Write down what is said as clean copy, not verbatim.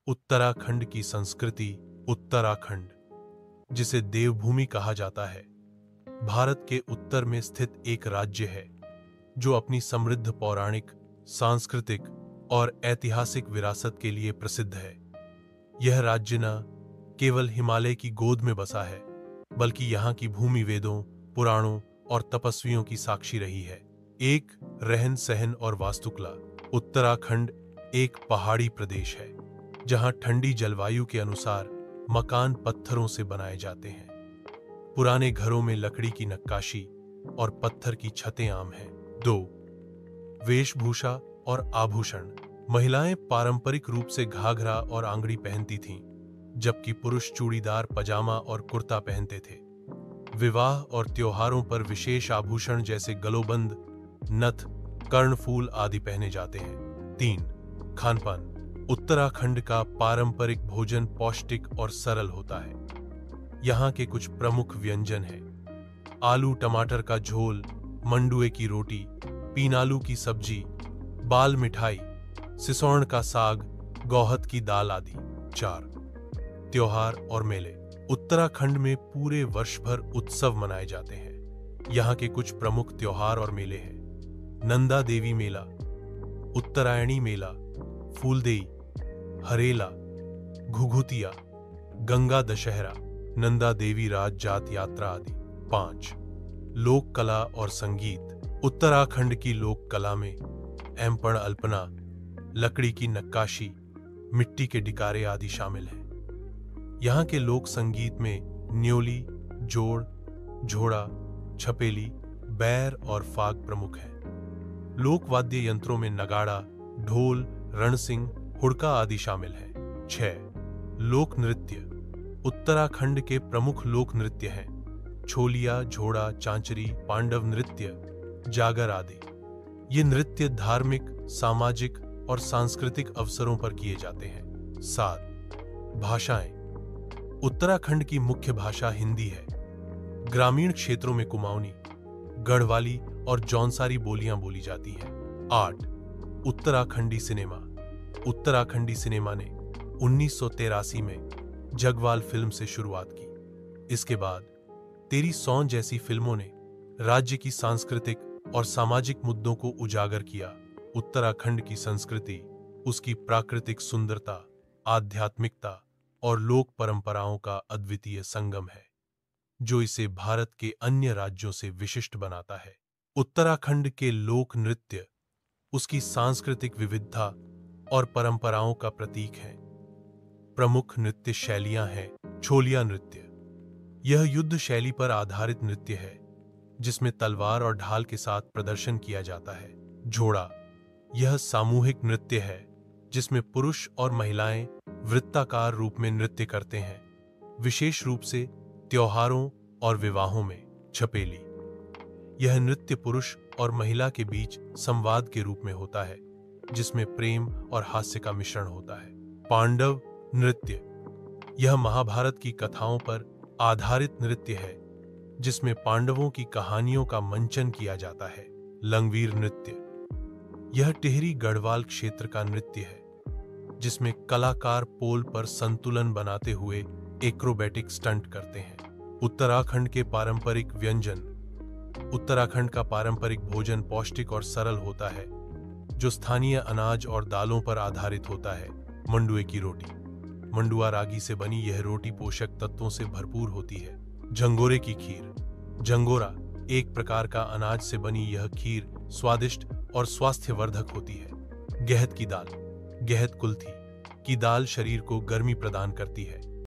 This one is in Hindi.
उत्तराखंड की संस्कृति। उत्तराखंड, जिसे देवभूमि कहा जाता है, भारत के उत्तर में स्थित एक राज्य है जो अपनी समृद्ध पौराणिक, सांस्कृतिक और ऐतिहासिक विरासत के लिए प्रसिद्ध है। यह राज्य न केवल हिमालय की गोद में बसा है, बल्कि यहाँ की भूमि वेदों, पुराणों और तपस्वियों की साक्षी रही है। एक रहन सहन और वास्तुकला। उत्तराखंड एक पहाड़ी प्रदेश है जहाँ ठंडी जलवायु के अनुसार मकान पत्थरों से बनाए जाते हैं। पुराने घरों में लकड़ी की नक्काशी और पत्थर की छतें आम हैं। 2. वेशभूषा और आभूषण। महिलाएं पारंपरिक रूप से घाघरा और आंगड़ी पहनती थीं, जबकि पुरुष चूड़ीदार पजामा और कुर्ता पहनते थे। विवाह और त्योहारों पर विशेष आभूषण जैसे गलोबंद, नथ, कर्णफूल आदि पहने जाते हैं। 3. खानपान। उत्तराखंड का पारंपरिक भोजन पौष्टिक और सरल होता है। यहाँ के कुछ प्रमुख व्यंजन हैं: आलू टमाटर का झोल, मंडुए की रोटी, पीनालू की सब्जी, बाल मिठाई, सिसौण का साग, गौहत की दाल आदि। 4. त्योहार और मेले। उत्तराखंड में पूरे वर्ष भर उत्सव मनाए जाते हैं। यहाँ के कुछ प्रमुख त्योहार और मेले हैं: नंदा देवी मेला, उत्तरायणी मेला, फूलदेई, हरेला, घुघुतिया, गंगा दशहरा, नंदा देवी राज जात यात्रा आदि। 5. लोक कला और संगीत। उत्तराखंड की लोक कला में एम्पण अल्पना, लकड़ी की नक्काशी, मिट्टी के डिकारे आदि शामिल हैं। यहाँ के लोक संगीत में न्योली, जोड़, झोड़ा, छपेली, बैर और फाग प्रमुख हैं। लोक वाद्य यंत्रों में नगाड़ा, ढोल, रणसिंह, हुड़का आदि शामिल हैं। 6. लोक नृत्य। उत्तराखंड के प्रमुख लोक नृत्य हैं छोलिया, झोड़ा, चांचरी, पांडव नृत्य, जागर आदि। ये नृत्य धार्मिक, सामाजिक और सांस्कृतिक अवसरों पर किए जाते हैं। 7. भाषाएं। उत्तराखंड की मुख्य भाषा हिंदी है। ग्रामीण क्षेत्रों में कुमाऊनी, गढ़वाली और जौनसारी बोलियां बोली जाती हैं। 8. उत्तराखंडी सिनेमा। उत्तराखंडी सिनेमा ने 1983 में जगवाल फिल्म से शुरुआत की। इसके बाद तेरी सौन जैसी फिल्मों ने राज्य की सांस्कृतिक और सामाजिक मुद्दों को उजागर किया। उत्तराखंड की संस्कृति उसकी प्राकृतिक सुंदरता, आध्यात्मिकता और लोक परंपराओं का अद्वितीय संगम है, जो इसे भारत के अन्य राज्यों से विशिष्ट बनाता है। उत्तराखंड के लोक नृत्य उसकी सांस्कृतिक विविधता और परंपराओं का प्रतीक हैं। प्रमुख नृत्य शैलियां हैं: छोलिया नृत्य। यह युद्ध शैली पर आधारित नृत्य है, जिसमें तलवार और ढाल के साथ प्रदर्शन किया जाता है। झोड़ा। यह सामूहिक नृत्य है, जिसमें पुरुष और महिलाएं वृत्ताकार रूप में नृत्य करते हैं, विशेष रूप से त्योहारों और विवाहों में। छपेली। यह नृत्य पुरुष और महिला के बीच संवाद के रूप में होता है, जिसमें प्रेम और हास्य का मिश्रण होता है। पांडव नृत्य। यह महाभारत की कथाओं पर आधारित नृत्य है, जिसमें पांडवों की कहानियों का मंचन किया जाता है। लंगवीर नृत्य। यह टिहरी गढ़वाल क्षेत्र का नृत्य है, जिसमें कलाकार पोल पर संतुलन बनाते हुए एक्रोबैटिक स्टंट करते हैं। उत्तराखंड के पारंपरिक व्यंजन। उत्तराखंड का पारंपरिक भोजन पौष्टिक और सरल होता है, जो स्थानीय अनाज और दालों पर आधारित होता है। मंडुए की रोटी। मंडुआ रागी से बनी यह रोटी पोषक तत्वों से भरपूर होती है। झंगोरे की खीर। झंगोरा एक प्रकार का अनाज से बनी यह खीर स्वादिष्ट और स्वास्थ्यवर्धक होती है। गहत की दाल। गहत कुल्थी की दाल शरीर को गर्मी प्रदान करती है।